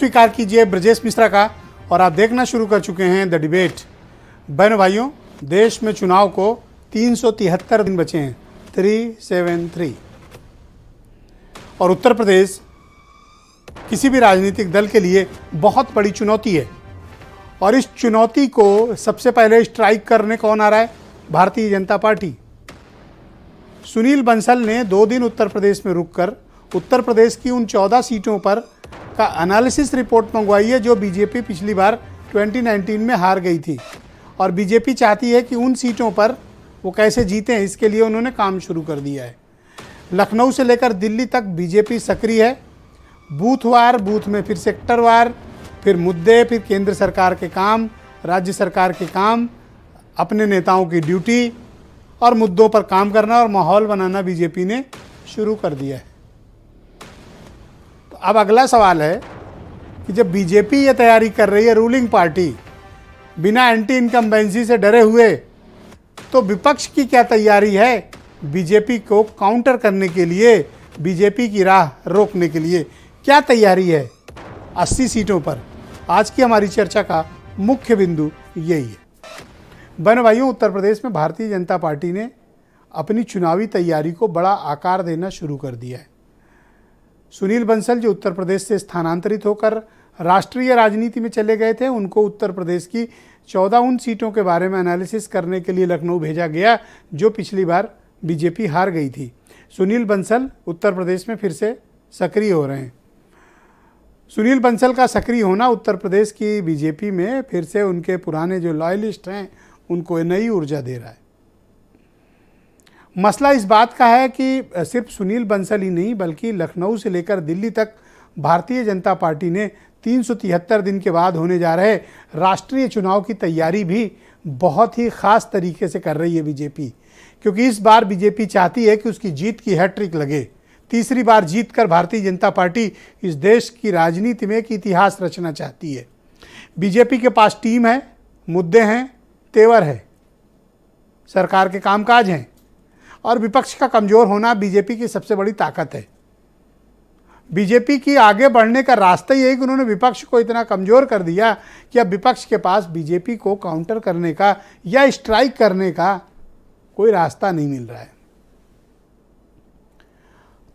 स्वीकार कीजिए ब्रजेश मिश्रा का और आप देखना शुरू कर चुके हैं द डिबेट। बहनों भाइयों, देश में चुनाव को 373 दिन बचे हैं, 373। और उत्तर प्रदेश किसी भी राजनीतिक दल के लिए बहुत बड़ी चुनौती है। और इस चुनौती को सबसे पहले स्ट्राइक करने कौन आ रहा है? भारतीय जनता पार्टी। सुनील बंसल ने 2 दिन उत्तर प्रदेश में रुककर उत्तर प्रदेश की उन 14 सीटों पर का एनालिसिस रिपोर्ट मंगवाई है जो बीजेपी पिछली बार 2019 में हार गई थी। और बीजेपी चाहती है कि उन सीटों पर वो कैसे जीतें, इसके लिए उन्होंने काम शुरू कर दिया है। लखनऊ से लेकर दिल्ली तक बीजेपी सक्रिय है। बूथवार, बूथ में फिर सेक्टरवार, फिर मुद्दे, फिर केंद्र सरकार के काम, राज्य सरकार के काम, अपने नेताओं की ड्यूटी और मुद्दों पर काम करना और माहौल बनाना बीजेपी ने शुरू कर दिया है। तो अब अगला सवाल है कि जब बीजेपी ये तैयारी कर रही है, रूलिंग पार्टी बिना एंटी इनकम्बेंसी से डरे हुए, तो विपक्ष की क्या तैयारी है बीजेपी को काउंटर करने के लिए, बीजेपी की राह रोकने के लिए क्या तैयारी है 80 सीटों पर? आज की हमारी चर्चा का मुख्य बिंदु यही है। बहनों भाइयों, उत्तर प्रदेश में भारतीय जनता पार्टी ने अपनी चुनावी तैयारी को बड़ा आकार देना शुरू कर दिया है। सुनील बंसल जो उत्तर प्रदेश से स्थानांतरित होकर राष्ट्रीय राजनीति में चले गए थे, उनको उत्तर प्रदेश की 14 उन सीटों के बारे में एनालिसिस करने के लिए लखनऊ भेजा गया जो पिछली बार बीजेपी हार गई थी। सुनील बंसल उत्तर प्रदेश में फिर से सक्रिय हो रहे हैं। सुनील बंसल का सक्रिय होना उत्तर प्रदेश की बीजेपी में फिर से उनके पुराने जो लॉयलिस्ट हैं उनको नई ऊर्जा दे रहा है। मसला इस बात का है कि सिर्फ सुनील बंसल ही नहीं बल्कि लखनऊ से लेकर दिल्ली तक भारतीय जनता पार्टी ने 373 दिन के बाद होने जा रहे राष्ट्रीय चुनाव की तैयारी भी बहुत ही ख़ास तरीके से कर रही है बीजेपी। क्योंकि इस बार बीजेपी चाहती है कि उसकी जीत की हैट्रिक लगे। तीसरी बार जीत कर भारतीय जनता पार्टी इस देश की राजनीति में एक इतिहास रचना चाहती है। बीजेपी के पास टीम है, मुद्दे हैं, तेवर है, सरकार के कामकाज हैं और विपक्ष का कमज़ोर होना बीजेपी की सबसे बड़ी ताकत है। बीजेपी की आगे बढ़ने का रास्ता ही है कि उन्होंने विपक्ष को इतना कमज़ोर कर दिया कि अब विपक्ष के पास बीजेपी को काउंटर करने का या स्ट्राइक करने का कोई रास्ता नहीं मिल रहा है।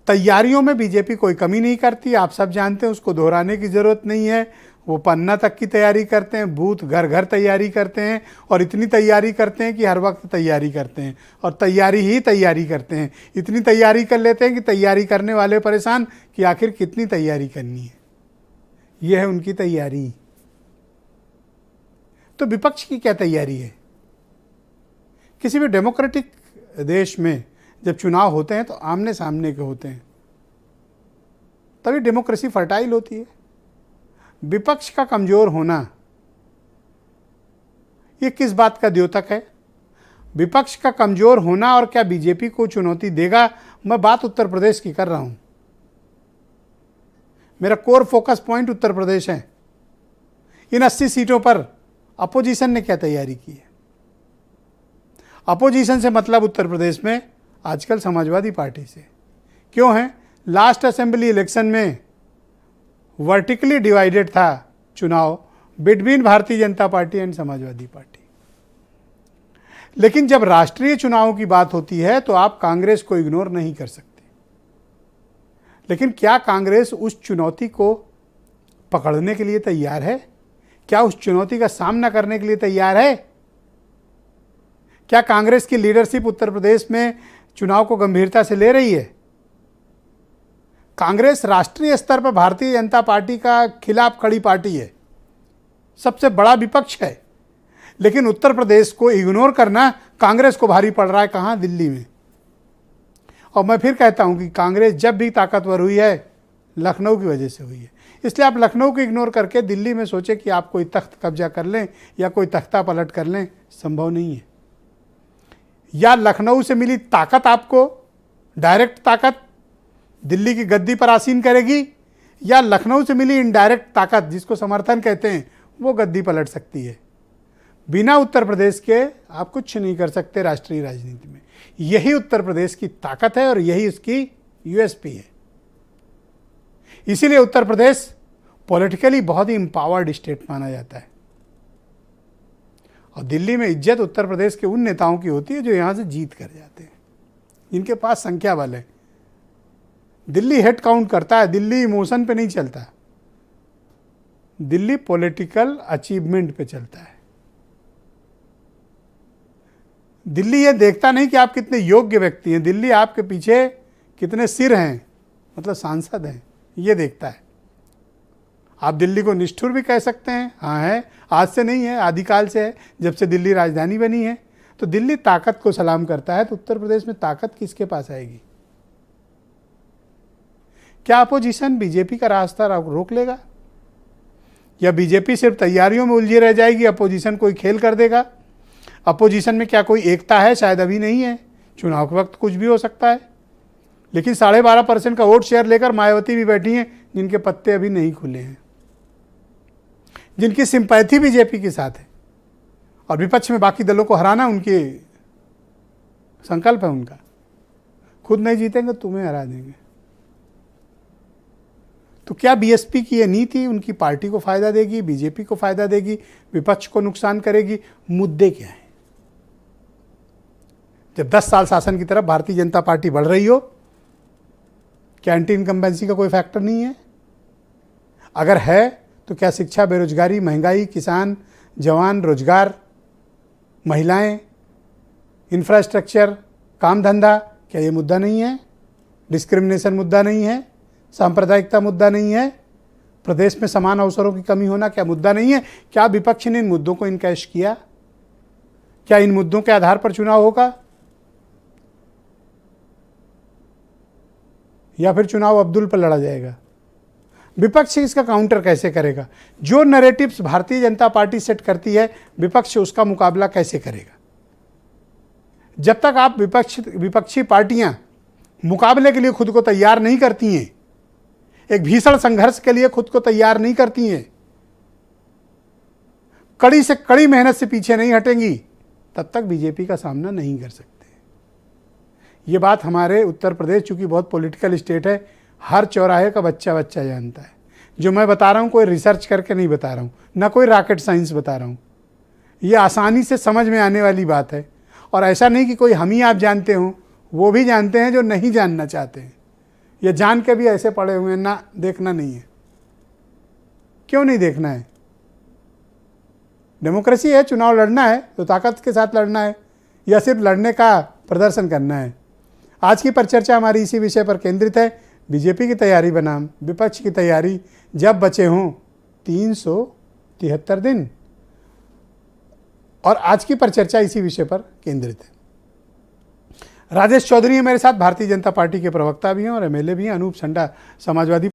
तैयारियों में बीजेपी कोई कमी नहीं करती, आप सब जानते हैं, उसको दोहराने की ज़रूरत नहीं है। वो पन्ना तक की तैयारी करते हैं, बूथ घर घर तैयारी करते हैं और इतनी तैयारी करते हैं कि हर वक्त तैयारी करते हैं और तैयारी ही तैयारी करते हैं। इतनी तैयारी कर लेते हैं कि तैयारी करने वाले परेशान कि आखिर कितनी तैयारी करनी है। यह है उनकी तैयारी। तो विपक्ष की क्या तैयारी है? किसी भी डेमोक्रेटिक देश में जब चुनाव होते हैं तो आमने सामने के होते हैं, तभी डेमोक्रेसी फर्टाइल होती है। विपक्ष का कमज़ोर होना ये किस बात का द्योतक है? विपक्ष का कमज़ोर होना और क्या बीजेपी को चुनौती देगा? मैं बात उत्तर प्रदेश की कर रहा हूं। मेरा core focus point Uttar Pradesh है। इन 80 सीटों पर अपोजिशन ने क्या तैयारी की है? अपोजिशन से मतलब उत्तर प्रदेश में आजकल समाजवादी पार्टी से। क्यों है? लास्ट असेंबली इलेक्शन में वर्टिकली डिवाइडेड था चुनाव between Bharatiya Janata party and Samajwadi party. लेकिन जब राष्ट्रीय चुनावों की बात होती है तो आप कांग्रेस को इग्नोर नहीं कर सकते। लेकिन क्या कांग्रेस उस चुनौती को पकड़ने के लिए तैयार है? क्या उस चुनौती का सामना करने के लिए तैयार है? क्या कांग्रेस की लीडरशिप उत्तर प्रदेश में चुनाव को गंभीरता से ले रही है? कांग्रेस राष्ट्रीय स्तर पर भारतीय जनता पार्टी का खिलाफ खड़ी पार्टी है, सबसे बड़ा विपक्ष है। लेकिन उत्तर प्रदेश को इग्नोर करना कांग्रेस को भारी पड़ रहा है। कहाँ? दिल्ली में। और मैं फिर कहता हूं कि कांग्रेस जब भी ताकतवर हुई है लखनऊ की वजह से हुई है। इसलिए आप लखनऊ को इग्नोर करके दिल्ली में सोचें कि आप कोई तख्त कब्जा कर लें या कोई तख्ता पलट कर लें, संभव नहीं है। या लखनऊ से मिली ताकत आपको डायरेक्ट ताकत दिल्ली की गद्दी पर आसीन करेगी, या लखनऊ से मिली इनडायरेक्ट ताकत जिसको समर्थन कहते हैं वो गद्दी पलट सकती है। बिना उत्तर प्रदेश के आप कुछ नहीं कर सकते राष्ट्रीय राजनीति में। यही उत्तर प्रदेश की ताकत है और यही उसकी यूएसपी है। इसीलिए उत्तर प्रदेश पॉलिटिकली बहुत ही एम्पावर्ड स्टेट माना जाता है। और दिल्ली में इज्जत उत्तर प्रदेश के उन नेताओं की होती है जो यहाँ से जीत कर जाते हैं, जिनके पास संख्या बल है। दिल्ली हेड काउंट करता है, दिल्ली इमोशन पे नहीं चलता, दिल्ली पॉलिटिकल अचीवमेंट पे चलता है। दिल्ली ये देखता नहीं कि आप कितने योग्य व्यक्ति हैं, दिल्ली आपके पीछे कितने सिर हैं, मतलब सांसद हैं, ये देखता है। आप दिल्ली को निष्ठुर भी कह सकते हैं, हाँ है, आज से नहीं है, आदिकाल से है, जब से दिल्ली राजधानी बनी है। तो दिल्ली ताकत को सलाम करता है, तो उत्तर प्रदेश में ताकत किसके पास आएगी? क्या अपोजिशन बीजेपी का रास्ता रोक लेगा, या बीजेपी सिर्फ तैयारियों में उलझी रह जाएगी, अपोजिशन कोई खेल कर देगा? अपोजिशन में क्या कोई एकता है? शायद अभी नहीं है, चुनाव के वक्त कुछ भी हो सकता है। लेकिन 12.5% का वोट शेयर लेकर मायावती भी बैठी हैं, जिनके पत्ते अभी नहीं खुले हैं, जिनकी सिंपैथी बीजेपी के साथ है, और विपक्ष में बाकी दलों को हराना उनके संकल्प है उनका। खुद नहीं जीतेंगे, तुम्हें हरा देंगे। तो क्या बीएसपी की ये नीति उनकी पार्टी को फायदा देगी, बीजेपी को फायदा देगी, विपक्ष को नुकसान करेगी? मुद्दे क्या है? जब 10 साल शासन की तरफ भारतीय जनता पार्टी बढ़ रही हो, क्या एंटी इनकम्बेंसी का कोई फैक्टर नहीं है? अगर है तो क्या शिक्षा, बेरोजगारी, महंगाई, किसान, जवान, रोजगार, महिलाएं, इंफ्रास्ट्रक्चर, काम धंधा, क्या ये मुद्दा नहीं है? डिस्क्रिमिनेशन मुद्दा नहीं है? सांप्रदायिकता मुद्दा नहीं है? प्रदेश में समान अवसरों की कमी होना क्या मुद्दा नहीं है? क्या विपक्ष ने इन मुद्दों को इनकैश किया? क्या इन मुद्दों के आधार पर चुनाव होगा, या फिर चुनाव अब्दुल पर लड़ा जाएगा? विपक्ष इसका काउंटर कैसे करेगा? जो narratives Bharatiya Janata party set करती है, विपक्ष उसका मुकाबला कैसे करेगा? जब तक आप विपक्षी पार्टियां मुकाबले के लिए खुद को तैयार नहीं करती हैं, एक भीषण संघर्ष के लिए खुद को तैयार नहीं करती हैं, कड़ी से कड़ी मेहनत से पीछे नहीं हटेंगी, तब तक बीजेपी का सामना नहीं कर सकते। ये बात हमारे उत्तर प्रदेश, चूंकि बहुत पॉलिटिकल स्टेट है, हर चौराहे का बच्चा बच्चा जानता है। जो मैं बता रहा हूँ कोई रिसर्च करके नहीं बता रहा हूँ, ना कोई रॉकेट साइंस बता रहा हूँ, ये आसानी से समझ में आने वाली बात है। और ऐसा नहीं कि कोई हम ही आप जानते हों, वो भी जानते हैं जो नहीं जानना चाहते हैं, ये जान के भी ऐसे पड़े हुए हैं, ना देखना नहीं है। क्यों नहीं देखना है? डेमोक्रेसी है, चुनाव लड़ना है तो ताकत के साथ लड़ना है, या सिर्फ लड़ने का प्रदर्शन करना है? आज की परिचर्चा हमारी इसी विषय पर केंद्रित है, बीजेपी की तैयारी बनाम विपक्ष की तैयारी, जब बचे हों 373 दिन। और आज की परिचर्चा इसी विषय पर केंद्रित है। राजेश चौधरी है मेरे साथ, भारतीय जनता पार्टी के प्रवक्ता भी हैं और एमएलए भी हैं। अनूप संडा समाजवादी